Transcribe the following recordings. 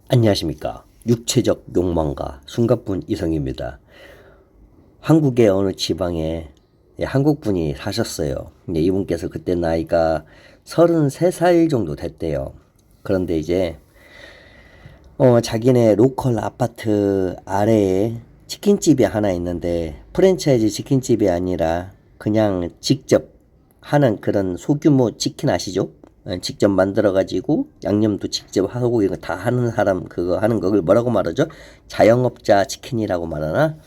안녕하십니까. 육체적 욕망가 숨가쁜 이성입니다. 한국의 어느 지방에 한국분이 사셨어요. 근데 이분께서 그때 나이가 33살 정도 됐대요. 그런데 이제 자기네 로컬 아파트 아래에 치킨집이 하나 있는데 프랜차이즈 치킨집이 아니라 그냥 직접 하는 그런 소규모 치킨 아시죠? 직접 만들어 가지고 양념도 직접 하고 이거 다 하는 사람 그거 하는 거를 뭐라고 말하죠? 자영업자 치킨이라고 말하나?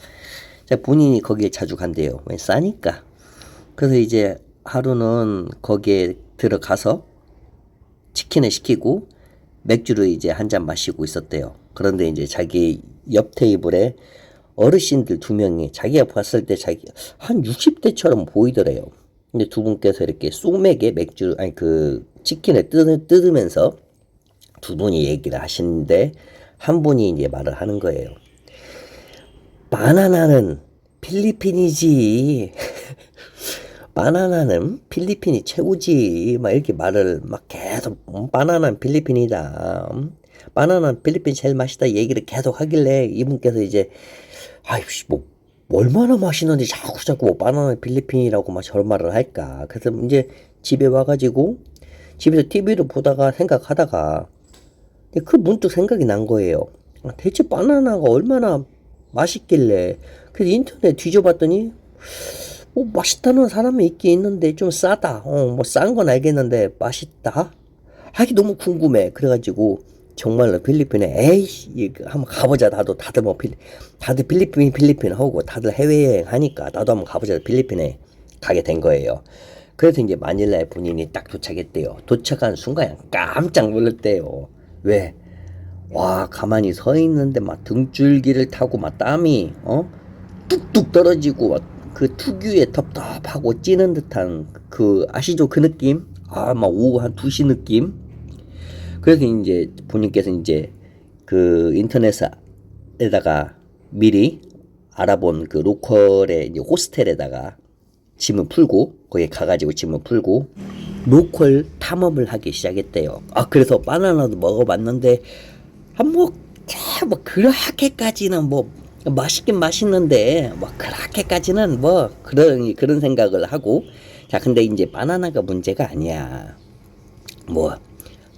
자, 본인이 거기에 자주 간대요. 왜 싸니까. 그래서 이제 하루는 거기에 들어가서 치킨을 시키고 맥주를 이제 한 잔 마시고 있었대요. 그런데 이제 자기 옆 테이블에 어르신들 두 명이 자기가 봤을 때 자기 한 60대처럼 보이더래요. 근데 두 분께서 이렇게 소맥에 맥주 아니 그 치킨을 뜯으면서 두 분이 얘기를 하시는데 한 분이 이제 말을 하는 거예요. 바나나는 필리핀이지. 바나나는 필리핀이 최고지. 막 이렇게 말을 막 계속 바나나는 필리핀이다. 바나나는 필리핀 제일 맛있다 얘기를 계속 하길래 이분께서 이제 아이씨 뭐 얼마나 맛있는데 자꾸 뭐 바나나 필리핀이라고 막 저런 말을 할까. 그래서 이제 집에 와가지고 집에서 TV를 보다가 생각하다가 그 문득 생각이 난 거예요. 대체 바나나가 얼마나 맛있길래. 그래서 인터넷 뒤져봤더니 뭐 맛있다는 사람이 있긴 있는데 좀 싸다. 뭐 싼 건 알겠는데 맛있다? 하기 너무 궁금해. 그래가지고 정말로 필리핀에 에이 한번 가보자. 나도 다들 뭐 다들 필리핀 하고 다들 해외여행 하니까 나도 한번 가보자. 필리핀에 가게 된 거예요. 그래서 이제 마닐라에 본인이 딱 도착했대요. 도착한 순간 깜짝 놀랐대요. 왜? 와 가만히 서 있는데 막 등줄기를 타고 막 땀이 뚝뚝 떨어지고 그 특유의 텁텁하고 찌는 듯한 그 아시죠? 그 느낌? 막 오후 한 2시 느낌? 그래서 이제 본인께서 이제 그 인터넷에다가 미리 알아본 그 로컬의 이제 호스텔에다가 짐을 풀고 거기에 가가지고 짐을 풀고 로컬 탐험을 하기 시작했대요. 그래서 바나나도 먹어봤는데 뭐 그렇게까지는 뭐 맛있긴 맛있는데 뭐 그렇게까지는 뭐 그런 생각을 하고. 자 근데 이제 바나나가 문제가 아니야. 뭐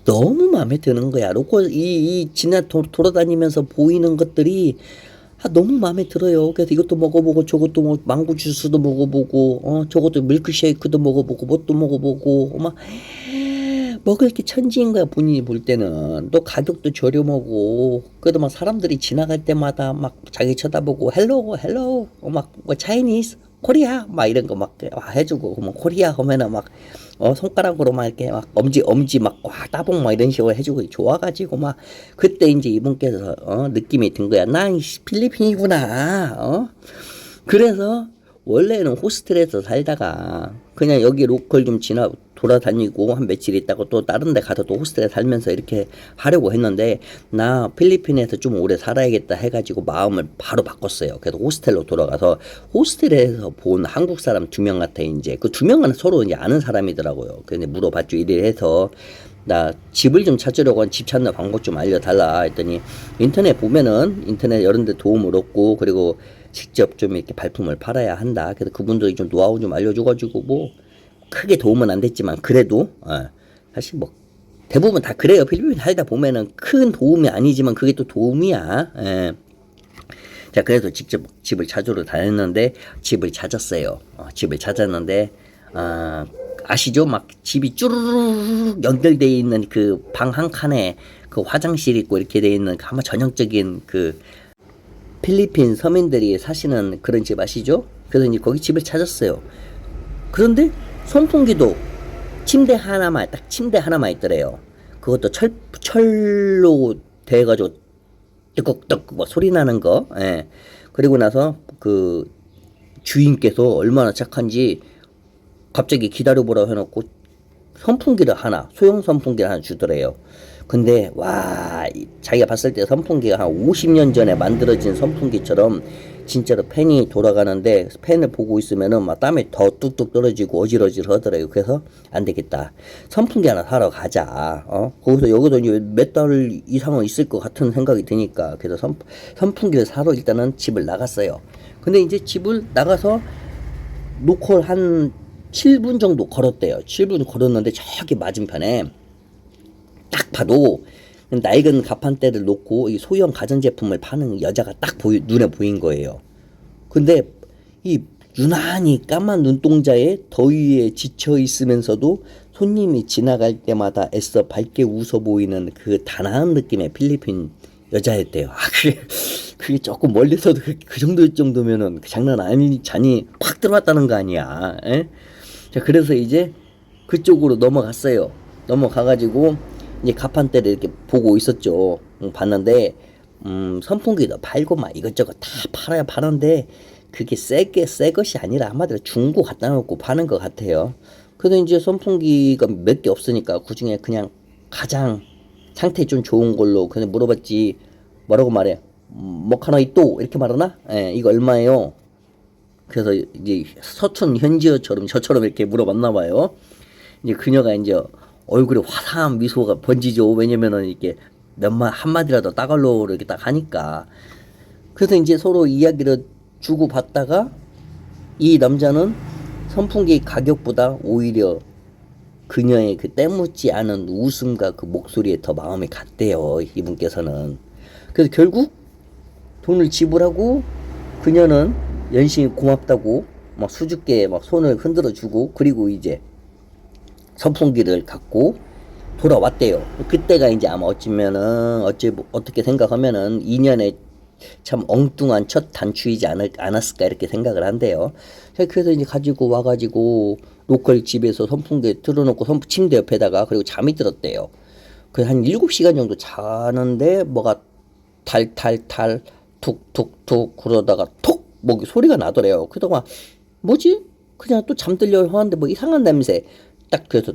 너무 마음에 드는 거야. 로컬 이 돌아다니면서 보이는 것들이 너무 마음에 들어요. 그래서 이것도 먹어보고 저것도 뭐 망고 주스도 먹어보고 저것도 밀크쉐이크도 먹어보고 뭣도 먹어보고 막 먹을 게 천지인 거야. 본인이 볼 때는 또 가격도 저렴하고 그래도 막 사람들이 지나갈 때마다 막 자기 쳐다보고 헬로 막 뭐 차이니스 코리아 막 이런 거 막 해주고 뭐 코리아 하면은 막 손가락으로 막 이렇게 막 엄지 막 따봉 막 이런 식으로 해주고 좋아가지고 막 그때 이제 이분께서 느낌이 든 거야. 난 필리핀이구나. 그래서 원래는 호스텔에서 살다가 그냥 여기 로컬 좀 돌아다니고 한 며칠 있다가 또 다른 데 가서 또 호스텔에 살면서 이렇게 하려고 했는데 나 필리핀에서 좀 오래 살아야겠다 해가지고 마음을 바로 바꿨어요. 그래서 호스텔로 돌아가서 호스텔에서 본 한국 사람 2명한테 이제 그 2명은 서로 이제 아는 사람이더라고요. 근데 물어봤죠. 이래 해서 나 집을 좀 찾으려고 집 찾는 방법 좀 알려달라 했더니 인터넷 보면은 인터넷 이런 데 도움을 얻고 그리고 직접 좀 이렇게 발품을 팔아야 한다. 그래서 그분들이 좀 노하우 좀 알려줘가지고 뭐 크게 도움은 안 됐지만 그래도 사실 뭐 대부분 다 그래요. 필리핀 살다 보면은 큰 도움이 아니지만 그게 또 도움이야. 자 그래서 직접 집을 찾으러 다녔는데 집을 찾았어요. 집을 찾았는데 아시죠? 막 집이 쭈르르 연결되어 있는 그 방 한 칸에 그 화장실 있고 이렇게 되어 있는 아마 전형적인 그 필리핀 서민들이 사시는 그런 집 아시죠? 그래서 이제 거기 집을 찾았어요. 그런데 선풍기도 침대 하나만 있더래요. 그것도 철로 돼가지고 뜨걱뜨걱 뭐 소리 나는 거. 예. 그리고 나서 그 주인께서 얼마나 착한지 갑자기 기다려보라고 해놓고 소형 선풍기를 하나 주더래요. 근데 와 자기가 봤을 때 선풍기가 한 50년 전에 만들어진 선풍기처럼 진짜로 팬이 돌아가는데 팬을 보고 있으면은 막 땀이 더 뚝뚝 떨어지고 어질어질 하더라고요. 그래서 안 되겠다. 선풍기 하나 사러 가자. 거기서 여기도 이제 몇 달 이상은 있을 것 같은 생각이 드니까 그래서 선풍기를 사러 일단은 집을 나갔어요. 근데 이제 집을 나가서 로컬 한 7분 정도 걸었대요. 7분 걸었는데 저기 맞은편에 딱 봐도 낡은 가판대를 놓고 이 소형 가전제품을 파는 여자가 딱 눈에 보인 거예요. 근데 이 유난히 까만 눈동자에 더위에 지쳐 있으면서도 손님이 지나갈 때마다 애써 밝게 웃어 보이는 그 단아한 느낌의 필리핀 여자였대요. 그게 조금 멀리서도 그 정도면은 장난 아니, 잔이 팍 들어왔다는 거 아니야. 에? 자, 그래서 이제 그쪽으로 넘어갔어요. 넘어가가지고 이제 가판대를 이렇게 보고 있었죠. 봤는데 선풍기도 팔고 막 이것저것 다 팔아야 파는데 그게 새 것이 아니라 한마디로 중고 갖다 놓고 파는 것 같아요. 그래서 이제 선풍기가 몇 개 없으니까 그 중에 그냥 가장 상태 좀 좋은 걸로 그냥 물어봤지. 뭐라고 말해? 뭐카노이 또 이렇게 말하나? 예, 이거 얼마예요? 그래서 이제 서촌 현지어처럼 저처럼 이렇게 물어봤나 봐요. 이제 그녀가 이제 얼굴에 화사한 미소가 번지죠. 왜냐면은 이렇게 한마디라도 따갈로 이렇게 딱 하니까. 그래서 이제 서로 이야기를 주고 받다가 이 남자는 선풍기 가격보다 오히려 그녀의 그 때묻지 않은 웃음과 그 목소리에 더 마음이 갔대요. 이분께서는. 그래서 결국 돈을 지불하고 그녀는 연신이 고맙다고 막 수줍게 막 손을 흔들어 주고 그리고 이제 선풍기를 갖고 돌아왔대요. 그때가 이제 아마 어떻게 생각하면은 2년에 참 엉뚱한 첫 단추이지 않았을까 이렇게 생각을 한대요. 그래서 이제 가지고 와가지고 로컬 집에서 선풍기 틀어놓고 침대 옆에다가 그리고 잠이 들었대요. 그래서 한 7시간 정도 자는데 뭐가 탈탈탈 툭툭툭 그러다가 톡 뭐 소리가 나더래요. 그러다가 뭐지? 그냥 또 잠들려고 하는데 뭐 이상한 냄새. 딱 그래서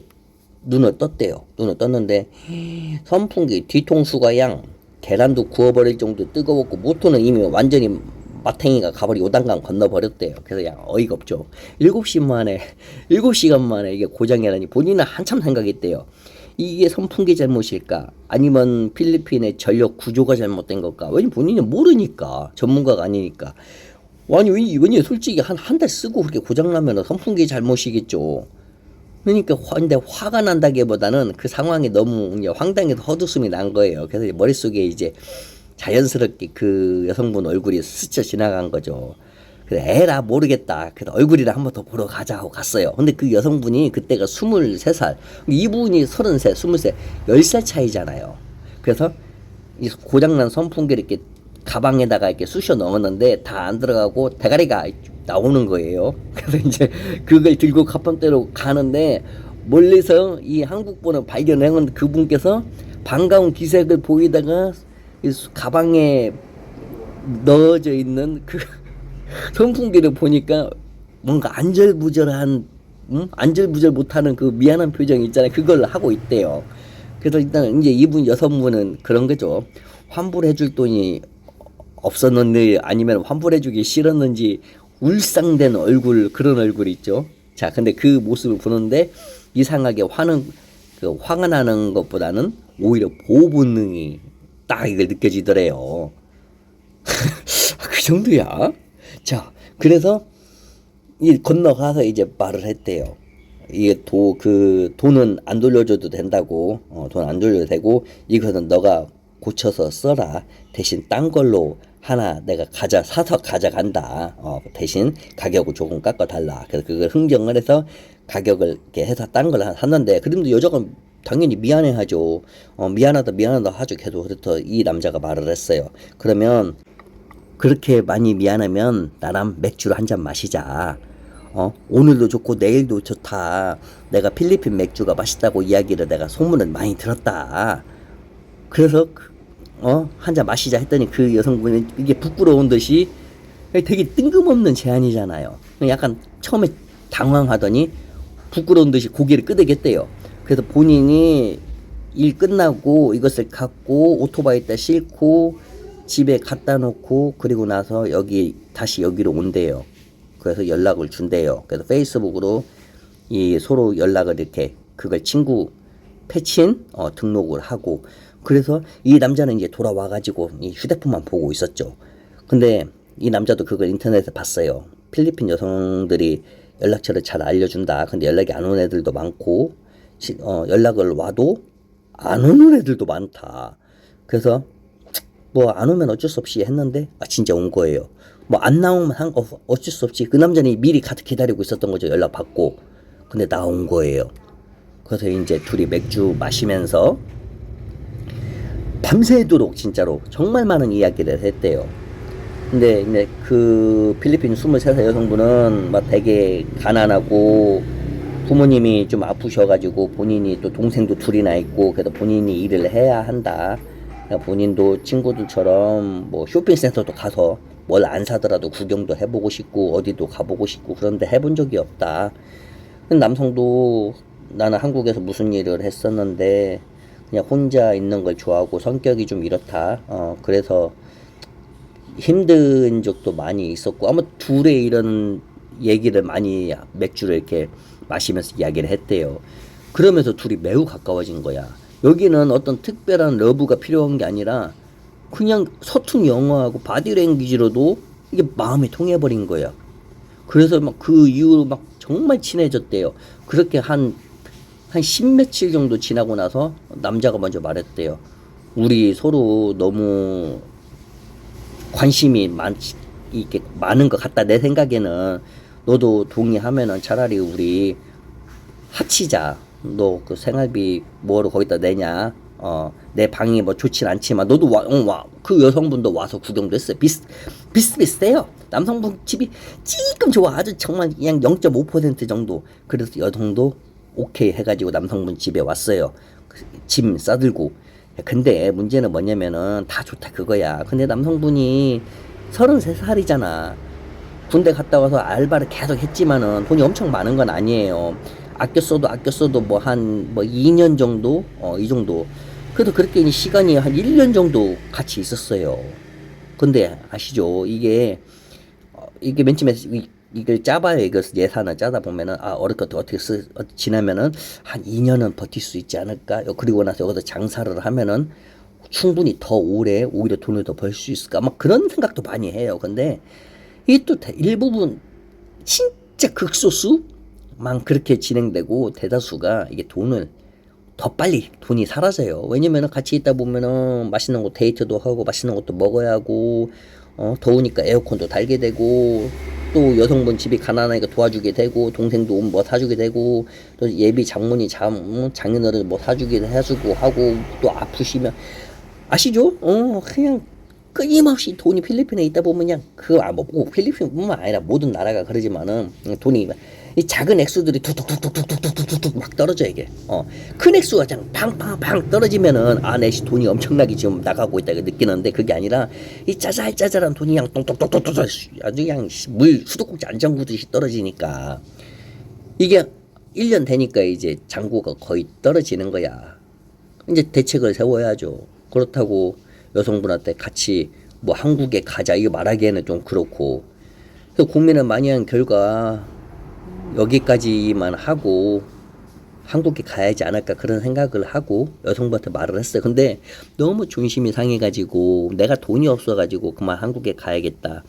눈을 떴대요. 눈을 떴는데 선풍기 뒤통수가 양 계란도 구워버릴 정도 뜨거웠고 모터는 이미 완전히 마탱이가 가버리 요단강 건너버렸대요. 그래서 양 어이가 없죠. 7시간 만에 이게 고장이라니 본인은 한참 생각했대요. 이게 선풍기 잘못일까? 아니면 필리핀의 전력 구조가 잘못된 걸까? 왜냐면 본인은 모르니까. 전문가가 아니니까. 아니, 왜냐 솔직히 한 달 쓰고 그렇게 고장나면 선풍기 잘못이겠죠. 그러니까 근데 화가 난다기보다는 그 상황이 너무 이제 황당해서 헛웃음이 난 거예요. 그래서 머릿속에 이제 자연스럽게 그 여성분 얼굴이 스쳐 지나간 거죠. 그래 에라 모르겠다. 그래서 얼굴이라 한번 더 보러 가자 하고 갔어요. 근데 그 여성분이 그때가 23살, 이분이 33, 23, 10살 차이잖아요. 그래서 이 고장난 선풍기를 이렇게 가방에다가 이렇게 쑤셔 넣었는데 다 안 들어가고 대가리가 나오는 거예요. 그래서 이제 그걸 들고 가판대로 가는데 멀리서 이 한국분을 발견한 그분께서 반가운 기색을 보이다가 이 가방에 넣어져 있는 그 선풍기를 보니까 뭔가 안절부절한 안절부절 못하는 그 미안한 표정 있잖아요. 그걸 하고 있대요. 그래서 일단 이제 이분 여성분은 그런 거죠. 환불해줄 돈이 없었는지 아니면 환불해주기 싫었는지 울상된 얼굴, 그런 얼굴 있죠. 자, 근데 그 모습을 보는데 이상하게 화가 나는 것보다는 오히려 보호 본능이 딱 이걸 느껴지더래요. 그 정도야. 자, 그래서 이 건너가서 이제 말을 했대요. 이게 돈은 안 돌려줘도 된다고, 돈 안 돌려도 되고, 이거는 너가 고쳐서 써라. 대신 딴 걸로 하나 내가 사서 가져간다. 대신 가격을 조금 깎아달라. 그래서 그걸 흥정을 해서 가격을 이렇게 해서 딴 걸 샀는데, 그런데 여자가 당연히 미안해하죠. 미안하다 하죠. 계속. 그래서 이 남자가 말을 했어요. 그러면 그렇게 많이 미안하면 나랑 맥주를 한 잔 마시자. 오늘도 좋고 내일도 좋다. 내가 필리핀 맥주가 맛있다고 이야기를 내가 소문을 많이 들었다. 그래서 한 잔 마시자 했더니 그 여성분이 이게 부끄러운 듯이 되게 뜬금없는 제안이잖아요. 약간 처음에 당황하더니 부끄러운 듯이 고개를 끄덕였대요. 그래서 본인이 일 끝나고 이것을 갖고 오토바이에다 싣고 집에 갖다 놓고 그리고 나서 다시 여기로 온대요. 그래서 연락을 준대요. 그래서 페이스북으로 이 서로 연락을 이렇게 그걸 친구 패친 등록을 하고, 그래서 이 남자는 이제 돌아와가지고 이 휴대폰만 보고 있었죠. 근데 이 남자도 그걸 인터넷에 봤어요. 필리핀 여성들이 연락처를 잘 알려준다. 근데 연락이 안 오는 애들도 많고, 연락을 와도 안 오는 애들도 많다. 그래서 뭐 안 오면 어쩔 수 없이 했는데 진짜 온 거예요. 뭐 안 나오면 어쩔 수 없이 그 남자는 미리 가득 기다리고 있었던 거죠. 연락 받고. 근데 나온 거예요. 그래서 이제 둘이 맥주 마시면서 밤새도록 진짜로 정말 많은 이야기를 했대요. 근데 이제 그 필리핀 23살 여성분은 막 되게 가난하고 부모님이 좀 아프셔가지고 본인이 또 동생도 둘이나 있고 그래서 본인이 일을 해야 한다. 본인도 친구들처럼 뭐 쇼핑센터도 가서 뭘 안 사더라도 구경도 해보고 싶고 어디도 가보고 싶고 그런데 해본 적이 없다. 남성도 나는 한국에서 무슨 일을 했었는데 그냥 혼자 있는 걸 좋아하고 성격이 좀 이렇다. 그래서 힘든 적도 많이 있었고 아마 둘의 이런 얘기를 많이 맥주를 이렇게 마시면서 이야기를 했대요. 그러면서 둘이 매우 가까워진 거야. 여기는 어떤 특별한 러브가 필요한 게 아니라 그냥 서툰 영어하고 바디랭귀지로도 이게 마음이 통해버린 거야. 그래서 막 그 이후로 막 정말 친해졌대요. 그렇게 한 십며칠 정도 지나고 나서 남자가 먼저 말했대요. 우리 서로 너무 관심이 이렇게 많은 것 같다. 내 생각에는 너도 동의하면은 차라리 우리 합치자. 너 그 생활비 뭐로 거기다 내냐? 내 방이 뭐 좋진 않지만 너도 와. 그 여성분도 와서 구경도 했어요. 비슷비슷해요. 남성분 집이 조금 좋아. 아주 정말 그냥 0.5% 정도. 그래서 여성도 오케이 해가지고 남성분 집에 왔어요. 짐 싸들고. 근데 문제는 뭐냐면은 다 좋다 그거야. 근데 남성분이 33살이잖아. 군대 갔다 와서 알바를 계속 했지만은 돈이 엄청 많은 건 아니에요. 아껴 써도 뭐 한 2년 정도? 이 정도. 그래도 그렇게 시간이 한 1년 정도 같이 있었어요. 근데 아시죠? 이게 맨 처음에 이걸 짜봐요. 이걸 예산을 짜다 보면은 어렵게 어떻게 지나면은 한 2년은 버틸 수 있지 않을까? 그리고 나서 여기서 장사를 하면은 충분히 더 오래 오히려 돈을 더 벌 수 있을까? 막 그런 생각도 많이 해요. 근데 이 또 일부분 진짜 극소수만 그렇게 진행되고 대다수가 이게 더 빨리 돈이 사라져요. 왜냐면은 같이 있다 보면은 맛있는 거 데이트도 하고 맛있는 것도 먹어야 하고 더우니까 에어컨도 달게 되고 또 여성분 집이 가난하니까 도와주게 되고 동생도 옷 뭐 사주게 되고 또 예비 장모님 장인어른 뭐 사주게 해주고 하고 또 아프시면 아시죠? 그냥 끊임없이 돈이 필리핀에 있다 보면 그냥 뭐 필리핀뿐만 아니라 모든 나라가 그러지만은 돈이 이 작은 액수들이 툭툭툭툭툭툭툭툭 막 떨어져 이게. 큰 액수가 그냥 팡팡팡 떨어지면은 내 돈이 엄청나게 지금 나가고 있다 느끼는데 그게 아니라 이 짜잘짜잘한 돈이 그냥 똥똥똥똥똥 아주 그냥 물 수도꼭지 안 잠그듯이 떨어지니까 이게 1년 되니까 이제 잔고가 거의 떨어지는 거야. 이제 대책을 세워야죠. 그렇다고 여성분한테 같이 뭐 한국에 가자 이거 말하기에는 좀 그렇고 그래서 고민을 많이 한 결과 여기까지만 하고 한국에 가야지 않을까 그런 생각을 하고 여성분한테 말을 했어요. 근데 너무 존심이 상해가지고 내가 돈이 없어가지고 그만 한국에 가야겠다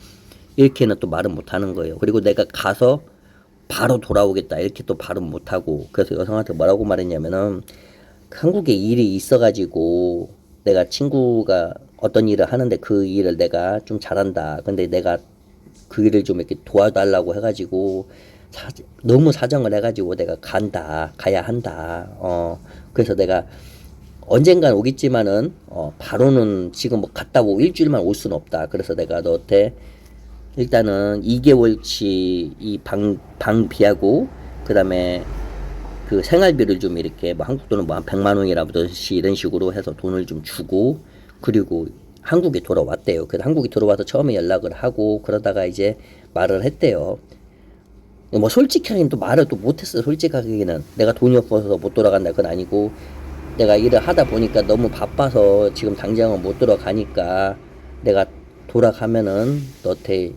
이렇게는 또 말은 못하는 거예요. 그리고 내가 가서 바로 돌아오겠다 이렇게 또 말은 못하고 그래서 여성한테 뭐라고 말했냐면은 한국에 일이 있어가지고 내가 친구가 어떤 일을 하는데 그 일을 내가 좀 잘한다. 근데 내가 그 일을 좀 이렇게 도와달라고 해가지고 너무 사정을 해가지고 내가 가야 한다. 그래서 내가 언젠간 오겠지만은 바로는 지금 뭐 갔다 오고 일주일만 올 수는 없다. 그래서 내가 너한테 일단은 2개월치 이 방비하고 그다음에 그 생활비를 좀 이렇게 뭐 한국 돈은 뭐 한 100만 원이라든지 이런 식으로 해서 돈을 좀 주고 그리고 한국에 돌아왔대요. 그래서 한국에 들어와서 처음에 연락을 하고 그러다가 이제 말을 했대요. 뭐 솔직하게는 또 말을 또 못했어요. 솔직하게는 내가 돈이 없어서 못 돌아간다 그건 아니고 내가 일을 하다 보니까 너무 바빠서 지금 당장은 못 돌아가니까 내가 돌아가면은 너한테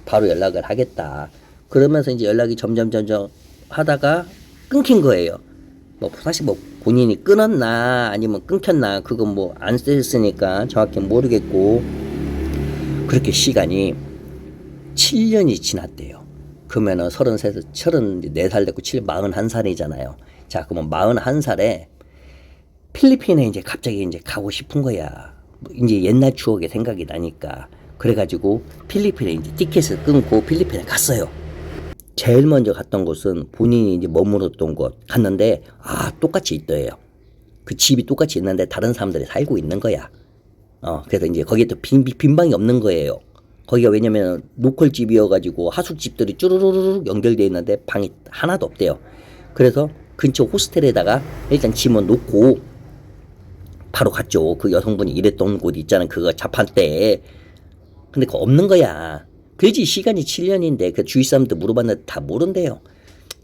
바로 연락을 하겠다. 그러면서 이제 연락이 점점 하다가 끊긴 거예요. 뭐 사실 뭐 본인이 끊었나 아니면 끊겼나 그건 뭐 안 쓰였으니까 정확히 모르겠고, 그렇게 시간이 7년이 지났대요. 그러면은 34살 됐고 41살이잖아요. 자, 그러면 41살에 필리핀에 이제 갑자기 이제 가고 싶은 거야. 이제 옛날 추억이 생각이 나니까. 그래가지고 필리핀에 이제 티켓을 끊고 필리핀에 갔어요. 제일 먼저 갔던 곳은 본인이 이제 머물렀던 곳 갔는데, 똑같이 있더래요. 그 집이 똑같이 있는데 다른 사람들이 살고 있는 거야. 그래서 이제 거기에 또 빈 방이 없는 거예요. 거기가 왜냐면 로컬 집이어가지고 하숙집들이 쭈루루루 연결되어 있는데 방이 하나도 없대요. 그래서 근처 호스텔에다가 일단 짐을 놓고 바로 갔죠. 그 여성분이 일했던 곳 있잖아. 그거 자판대. 근데 그거 없는 거야. 그지 시간이 7년인데 그 주위 사람들 물어봤는데 다 모른대요.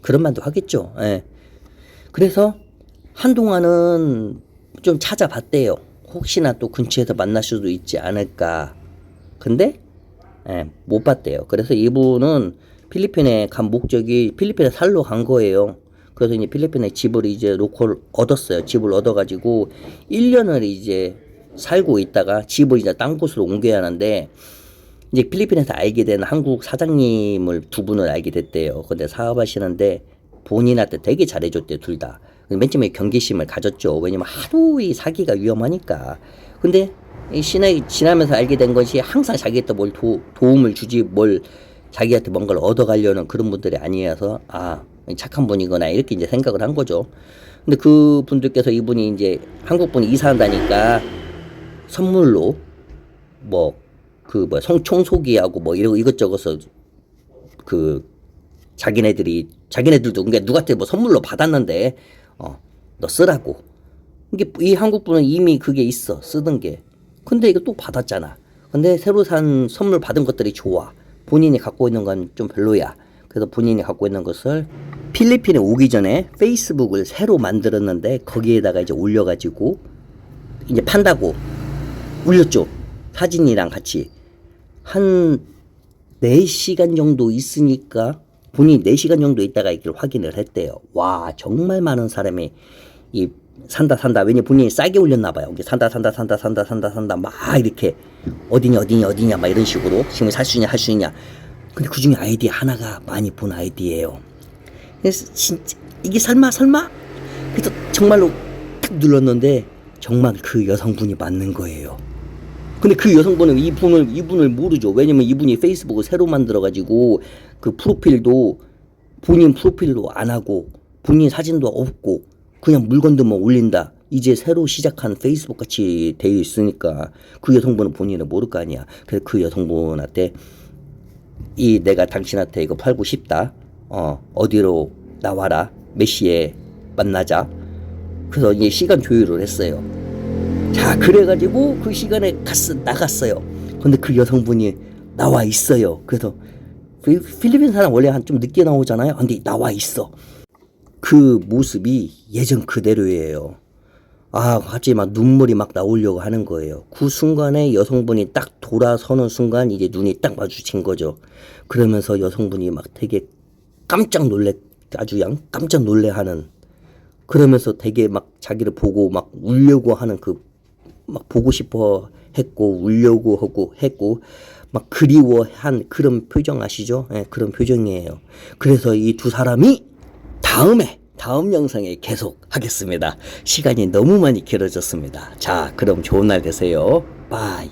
그런 말도 하겠죠. 예. 그래서 한동안은 좀 찾아봤대요. 혹시나 또 근처에서 만날 수도 있지 않을까. 근데 못 봤대요. 그래서 이분은 필리핀에 간 목적이 필리핀에 살러 간 거예요. 그래서 이제 필리핀에 집을 이제 로컬 얻었어요. 집을 얻어가지고 1년을 이제 살고 있다가 집을 이제 딴 곳으로 옮겨야 하는데, 이제 필리핀에서 알게 된 한국 사장님을 두 분을 알게 됐대요. 근데 사업하시는데 본인한테 되게 잘해줬대요, 둘 다. 맨 처음에 경계심을 가졌죠. 왜냐면 하도 이 사기가 위험하니까. 근데 이 시간이 지나면서 알게 된 것이 항상 자기한테 뭘 도움을 주지 뭘 자기한테 뭔가를 얻어가려는 그런 분들이 아니어서 착한 분이구나 이렇게 이제 생각을 한 거죠. 근데 그 분들께서 이분이 이제 한국 분이 이사한다니까 선물로 청소기하고 뭐 이것저것을 자기네들도 그러니까 누구한테 뭐 선물로 받았는데 너 쓰라고. 이게 이 한국 분은 이미 그게 있어 쓰던 게. 근데 이거 또 받았잖아. 근데 새로 산 선물 받은 것들이 좋아. 본인이 갖고 있는 건 좀 별로야. 그래서 본인이 갖고 있는 것을 필리핀에 오기 전에 페이스북을 새로 만들었는데 거기에다가 이제 올려가지고 이제 판다고 올렸죠. 사진이랑 같이. 한 4시간 정도 있으니까 본인이 4시간 정도 있다가 이걸 확인을 했대요. 와, 정말 많은 사람이 산다. 왜냐 본인이 싸게 올렸나 봐요. 산다. 막 이렇게 어디냐 막 이런 식으로 지금 할 수 있냐. 근데 그 중에 아이디 하나가 많이 본 아이디예요. 그래서 진짜 이게 설마? 그래서 정말로 탁 눌렀는데 정말 그 여성분이 맞는 거예요. 근데 그 여성분은 이분을 모르죠. 왜냐면 이분이 페이스북을 새로 만들어가지고 그 프로필도 본인 프로필로 안 하고 본인 사진도 없고 그냥 물건들만 올린다. 이제 새로 시작한 페이스북 같이 되어 있으니까 그 여성분은 본인을 모를 거 아니야. 그래서 그 여성분한테 내가 당신한테 이거 팔고 싶다. 어디로 나와라. 몇 시에 만나자. 그래서 이제 시간 조율을 했어요. 자, 그래가지고 그 시간에 나갔어요. 근데 그 여성분이 나와 있어요. 그래서 필리핀 사람 원래 좀 늦게 나오잖아요. 근데 나와 있어. 그 모습이 예전 그대로예요. 갑자기 막 눈물이 막 나오려고 하는 거예요. 그 순간에 여성분이 딱 돌아서는 순간 이제 눈이 딱 마주친 거죠. 그러면서 여성분이 막 되게 깜짝 놀래하는, 그러면서 되게 막 자기를 보고 막 울려고 하는 막 보고 싶어 했고 울려고 하고 했고 막 그리워한 그런 표정 아시죠? 그런 표정이에요. 그래서 이 두 사람이 다음 영상에 계속 하겠습니다. 시간이 너무 많이 길어졌습니다. 자, 그럼 좋은 날 되세요. 바이.